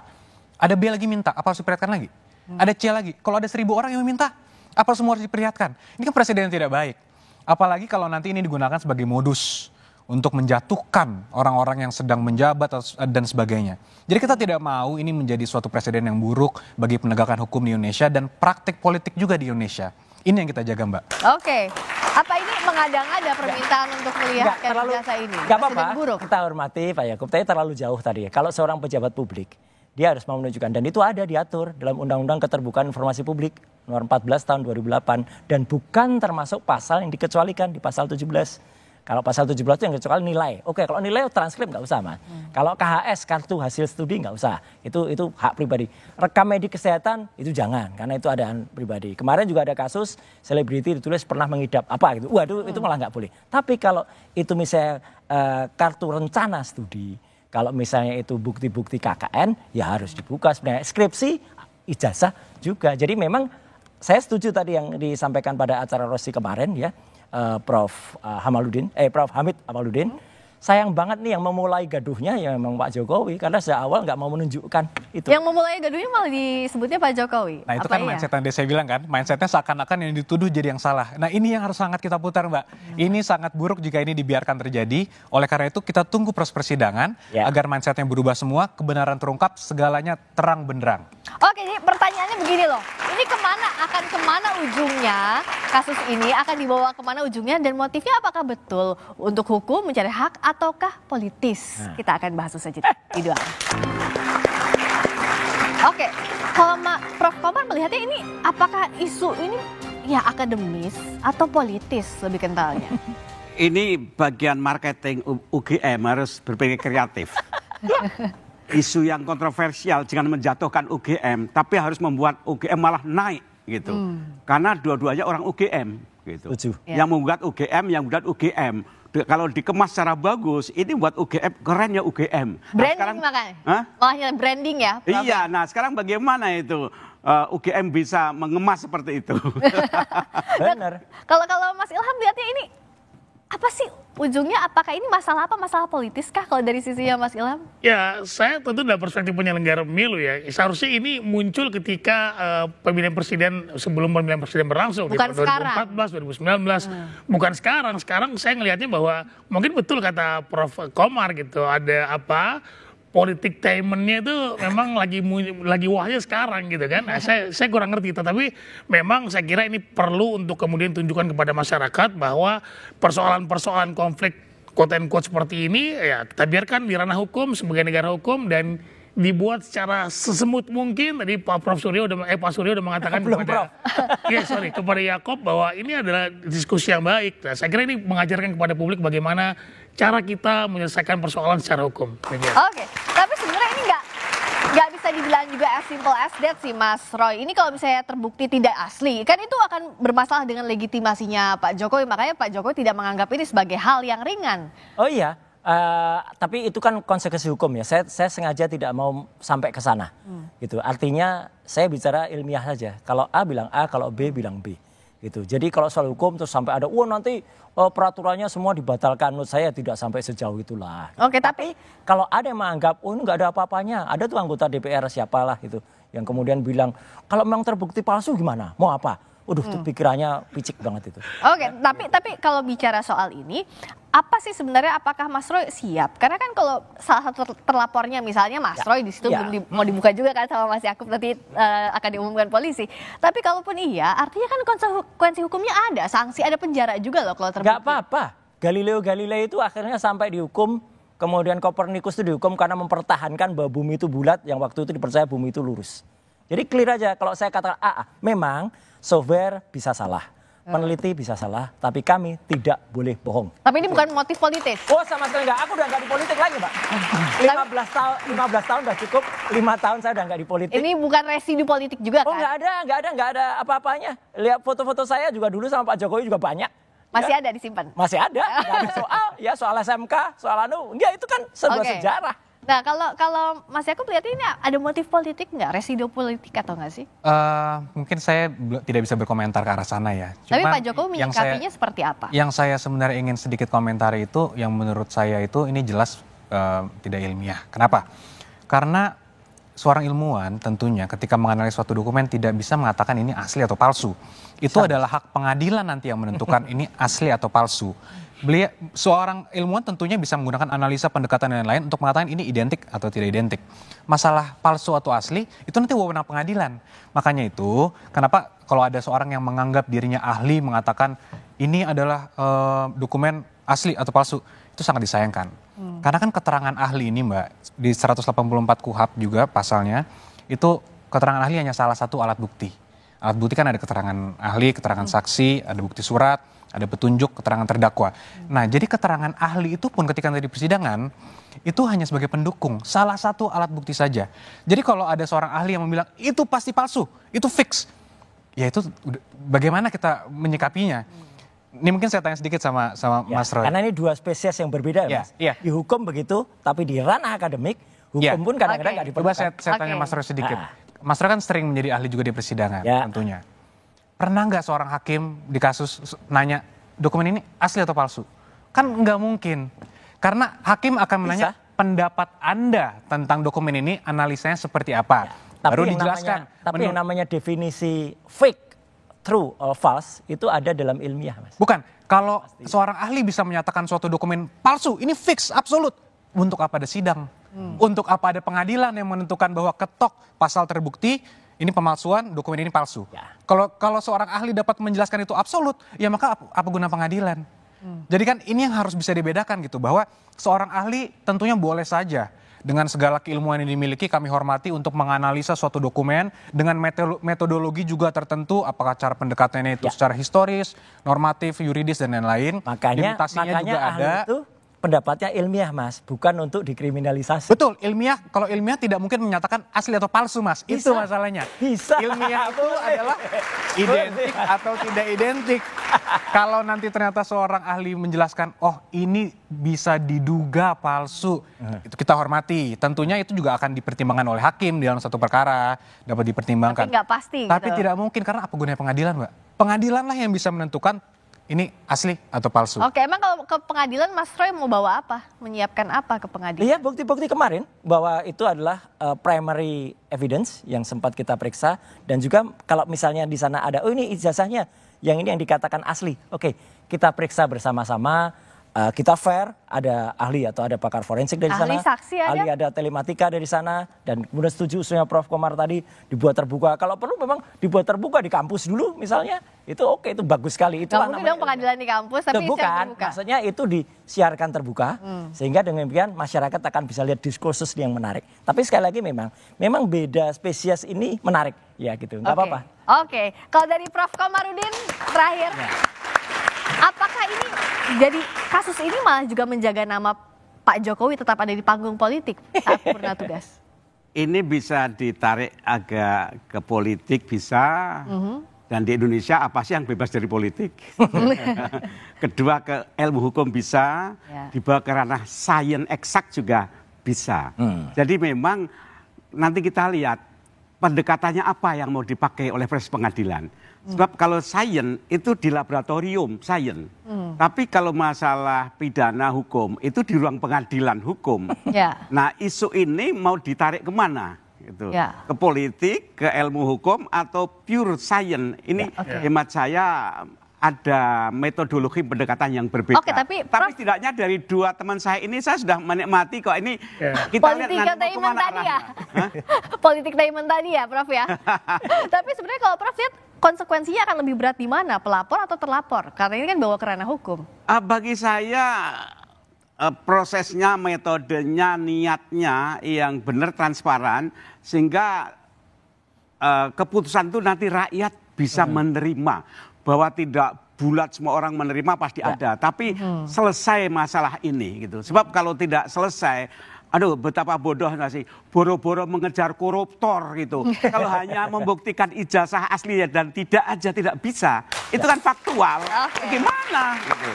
Ada B lagi minta, apa harus diperlihatkan lagi? Ada C lagi, kalau ada 1000 orang yang meminta, apa semua harus diperlihatkan? Ini kan presiden yang tidak baik. Apalagi kalau nanti ini digunakan sebagai modus untuk menjatuhkan orang-orang yang sedang menjabat dan sebagainya. Jadi kita tidak mau ini menjadi suatu presiden yang buruk bagi penegakan hukum di Indonesia dan praktik politik juga di Indonesia. Ini yang kita jaga Mbak. Oke. Apa ini mengada-ngada permintaan untuk melihat ijazah ini? Gak apa-apa, kita hormati Pak Yakub, tapi terlalu jauh tadi ya. Kalau seorang pejabat publik, dia harus mau menunjukkan. Dan itu ada diatur dalam Undang-Undang Keterbukaan Informasi Publik nomor 14 tahun 2008. Dan bukan termasuk pasal yang dikecualikan di pasal 17. Kalau pasal 17 itu yang kecuali nilai. Oke, kalau nilai transkrip nggak usah, Mas. Kalau KHS, kartu hasil studi nggak usah. Itu hak pribadi. Rekam medik kesehatan itu jangan, karena itu adaan pribadi. Kemarin juga ada kasus selebriti ditulis pernah mengidap apa gitu. Waduh, itu malah nggak boleh. Tapi kalau itu misalnya kartu rencana studi, kalau misalnya itu bukti-bukti KKN, ya harus dibuka sebenarnya. Skripsi, ijazah juga. Jadi memang saya setuju tadi yang disampaikan pada acara Rosi kemarin ya. Prof. Hamid Hamaludin, sayang banget nih yang memulai gaduhnya ya memang Pak Jokowi karena sejak awal nggak mau menunjukkan itu. Yang memulai gaduhnya malah disebutnya Pak Jokowi. Nah itu kan mindset yang saya bilang kan, mindsetnya seakan-akan yang dituduh jadi yang salah. Nah ini yang harus sangat kita putar Mbak. Ini sangat buruk jika ini dibiarkan terjadi. Oleh karena itu kita tunggu proses persidangan agar mindsetnya berubah semua, kebenaran terungkap, segalanya terang benderang. Oke, jadi pertanyaannya begini loh. Ini akan kemana ujungnya? Kasus ini akan dibawa kemana ujungnya dan motifnya apakah betul untuk hukum mencari hak ataukah politis? Kita akan bahas usai jeda. Oke, kalau Prof. Komar melihatnya ini apakah isu ini ya akademis atau politis lebih kentalnya? Ini bagian marketing UGM harus berpikir kreatif. Isu yang kontroversial jangan menjatuhkan UGM, tapi harus membuat UGM malah naik gitu. Karena dua-duanya orang UGM gitu. Yang membuat UGM, yang membuat UGM. Kalau dikemas secara bagus, ini buat UGM, kerennya UGM. Branding nah, makanya? Malahnya branding ya? Prof? Iya, nah sekarang bagaimana itu UGM bisa mengemas seperti itu? Benar. Kalau Mas Ilham lihatnya ini, apa sih ujungnya? Apakah ini masalah apa? Masalah politis kah kalau dari sisinya Mas Ilham? Ya, saya tentu dari perspektif penyelenggara pemilu ya. Seharusnya ini muncul ketika pemilihan presiden sebelum pemilihan presiden berlangsung. Bukan di 2014, 2019. Bukan sekarang. Sekarang saya ngelihatnya bahwa mungkin betul kata Prof. Komar gitu. Ada politik tainmentnya itu memang lagi wahnya sekarang gitu kan. Nah, saya kurang ngerti, tetapi memang saya kira ini perlu untuk kemudian tunjukkan kepada masyarakat bahwa persoalan-persoalan konflik quote and quote seperti ini ya kita biarkan di ranah hukum sebagai negara hukum dan dibuat secara sesemut mungkin. Tadi Pak Suryo udah mengatakan kepada Yakob bahwa ini adalah diskusi yang baik. Nah, saya kira ini mengajarkan kepada publik bagaimana cara kita menyelesaikan persoalan secara hukum. Oke, tapi sebenarnya ini nggak bisa dibilang juga as simple as that sih Mas Roy. Ini kalau misalnya terbukti tidak asli, kan itu akan bermasalah dengan legitimasinya Pak Jokowi. Makanya Pak Jokowi tidak menganggap ini sebagai hal yang ringan. Oh iya. Tapi itu kan konsekuensi hukum ya. Saya sengaja tidak mau sampai ke sana. Gitu. Artinya saya bicara ilmiah saja. Kalau A bilang A, kalau B bilang B. Gitu. Jadi kalau soal hukum terus sampai ada, nanti peraturannya semua dibatalkan. Menurut saya tidak sampai sejauh itulah. Oke, tapi kalau ada yang menganggap, ini nggak ada apa-apanya. Ada tuh anggota DPR siapalah gitu, yang kemudian bilang, kalau memang terbukti palsu gimana? Mau apa? Itu pikirannya picik banget itu. Oke, tapi kalau bicara soal ini, apa sih sebenarnya, apakah Mas Roy siap? Karena kan kalau salah satu terlapornya misalnya Mas Roy di situ belum mau dibuka juga kan sama Mas Yakub, nanti akan diumumkan polisi. Tapi kalaupun iya, artinya kan konsekuensi hukumnya ada, sanksi, ada penjara juga loh kalau terbukti. Gak apa-apa. Galileo Galilei itu akhirnya sampai dihukum, kemudian Kopernikus itu dihukum karena mempertahankan bahwa bumi itu bulat, yang waktu itu dipercaya bumi itu lurus. Jadi clear aja kalau saya katakan memang software bisa salah, peneliti bisa salah, tapi kami tidak boleh bohong. Tapi ini bukan motif politis. Oh sama sekali enggak, aku udah enggak di politik lagi Pak. 15 tahun udah cukup, 5 tahun saya udah enggak di politik. Ini bukan residu politik juga kan? Oh enggak ada apa-apanya. Lihat foto-foto saya juga dulu sama Pak Jokowi juga banyak. Masih ada disimpan? Masih ada, enggak ada soal SMK, soal enggak itu kan sebuah sejarah. Nah kalau Mas Yakub lihat ini ada motif politik nggak, residu politik atau nggak sih? Mungkin saya tidak bisa berkomentar ke arah sana ya. Tapi Pak Jokowi menyikapinya seperti apa? Yang saya sebenarnya ingin sedikit komentari itu, yang menurut saya itu ini jelas tidak ilmiah. Kenapa? Karena seorang ilmuwan tentunya ketika menganalisis suatu dokumen tidak bisa mengatakan ini asli atau palsu. Itu adalah hak pengadilan nanti yang menentukan ini asli atau palsu. Seorang ilmuwan tentunya bisa menggunakan analisa, pendekatan dan lain-lain untuk mengatakan ini identik atau tidak identik. Masalah palsu atau asli itu nanti wewenang pengadilan. Makanya itu kenapa kalau ada seorang yang menganggap dirinya ahli mengatakan ini adalah dokumen asli atau palsu, itu sangat disayangkan. Karena kan keterangan ahli ini Mbak, di 184 KUHP juga pasalnya, itu keterangan ahli hanya salah satu alat bukti. Alat bukti kan ada keterangan ahli, keterangan saksi, ada bukti surat, ada petunjuk, keterangan terdakwa. Nah, jadi keterangan ahli itu pun ketika di persidangan, itu hanya sebagai pendukung, salah satu alat bukti saja. Jadi kalau ada seorang ahli yang bilang, itu pasti palsu, itu fix. Ya itu bagaimana kita menyikapinya? Ini mungkin saya tanya sedikit sama Mas Roy. Karena ini dua spesies yang berbeda ya Mas. Di hukum begitu, tapi di ranah akademik, hukum pun kadang-kadang nggak diperlukan. Coba saya tanya Mas Roy sedikit. Mas Roy kan sering menjadi ahli juga di persidangan tentunya. Pernah nggak seorang hakim di kasus nanya dokumen ini asli atau palsu? Kan nggak mungkin. Karena hakim akan menanya pendapat Anda tentang dokumen ini, analisanya seperti apa. Baru dijelaskan. Tapi yang namanya definisi fake, true or false itu ada dalam ilmiah Mas. Bukan. Kalau seorang ahli bisa menyatakan suatu dokumen palsu, ini fix, absolut. Untuk apa ada sidang? Untuk apa ada pengadilan yang menentukan bahwa ketok pasal terbukti, ini pemalsuan, dokumen ini palsu. Kalau seorang ahli dapat menjelaskan itu absolut, ya maka apa guna pengadilan? Jadi kan ini yang harus bisa dibedakan gitu, bahwa seorang ahli tentunya boleh saja dengan segala keilmuan yang dimiliki kami hormati untuk menganalisa suatu dokumen dengan metodologi juga tertentu, apakah cara pendekatannya itu secara historis, normatif, yuridis dan lain-lain. Makanya juga ada. Itu pendapatnya ilmiah Mas, bukan untuk dikriminalisasi. Betul, ilmiah. Kalau ilmiah tidak mungkin menyatakan asli atau palsu Mas. Itu masalahnya. Bisa. Ilmiah itu adalah identik atau tidak identik. Kalau nanti ternyata seorang ahli menjelaskan, oh ini bisa diduga palsu, itu kita hormati. Tentunya itu juga akan dipertimbangkan oleh hakim di dalam satu perkara, dapat dipertimbangkan. Tapi nggak pasti. Tapi tidak mungkin, karena apa gunanya pengadilan Mbak? Pengadilan lah yang bisa menentukan ini asli atau palsu. Oke, emang kalau ke pengadilan Mas Roy mau bawa apa? Menyiapkan apa ke pengadilan? Iya, bukti-bukti kemarin bahwa itu adalah primary evidence yang sempat kita periksa. Dan juga kalau misalnya di sana ada, oh ini ijazahnya, yang ini yang dikatakan asli. Oke, kita periksa bersama-sama kita fair, ada ahli atau ada pakar forensik dari ahli sana, saksi ahli ada telematika dari sana, dan kemudian setuju usulnya Prof. Komar tadi dibuat terbuka. Kalau perlu memang dibuat terbuka di kampus dulu misalnya, itu oke, itu bagus sekali. Itu mungkin dong pengadilan di kampus, tapi terbuka. Maksudnya itu disiarkan terbuka, sehingga dengan demikian masyarakat akan bisa lihat diskursus yang menarik. Tapi sekali lagi memang beda spesies ini menarik, ya gitu, nggak apa-apa. Oke, kalau dari Prof. Komarudin terakhir. Ya. Apakah ini jadi kasus ini malah juga menjaga nama Pak Jokowi tetap ada di panggung politik saat purna tugas? Ini bisa ditarik agak ke politik bisa, dan di Indonesia apa sih yang bebas dari politik? Kedua ke ilmu hukum bisa, dibawa ke ranah sains eksak juga bisa. Jadi memang nanti kita lihat pendekatannya apa yang mau dipakai oleh proses pengadilan. Sebab kalau sains itu di laboratorium sains, tapi kalau masalah pidana hukum itu di ruang pengadilan hukum. Nah isu ini mau ditarik kemana? Gitu. Ke politik, ke ilmu hukum, atau pure sains? Ini hemat saya ada metodologi pendekatan yang berbeda. Tapi setidaknya dari dua teman saya ini saya sudah menikmati kok ini. Kita lihat nanti mau kemana tadi ya. Politik diamond tadi ya, Prof ya. Tapi sebenarnya kalau Prof lihat konsekuensinya akan lebih berat di mana, pelapor atau terlapor? Karena ini kan bawa ke ranah hukum. Bagi saya prosesnya, metodenya, niatnya yang benar transparan sehingga keputusan itu nanti rakyat bisa menerima. Bahwa tidak bulat semua orang menerima pasti ada, tapi selesai masalah ini gitu. Sebab kalau tidak selesai, aduh betapa bodohnya sih, boro-boro mengejar koruptor gitu. Kalau hanya membuktikan ijazah asli dan tidak aja tidak bisa, itu kan faktual. Gimana? Gitu.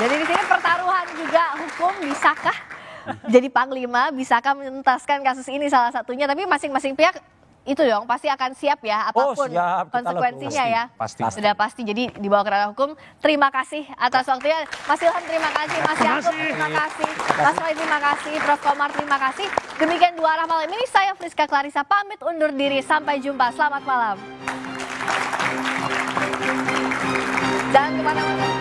Jadi di sini pertaruhan juga hukum, bisakah jadi panglima, bisakah menuntaskan kasus ini salah satunya, tapi masing-masing pihak itu dong pasti akan siap ya apapun konsekuensinya ya. Sudah pasti. Jadi dibawa ke ranah hukum. Terima kasih atas waktunya. Mas Ilham terima kasih, Mas Yakub terima kasih, Mas Roy terima kasih, Prof. Komar terima kasih. Demikian Dua Arah malam ini, saya Friska Clarissa pamit undur diri. Sampai jumpa. Selamat malam. Jangan kemana-mana.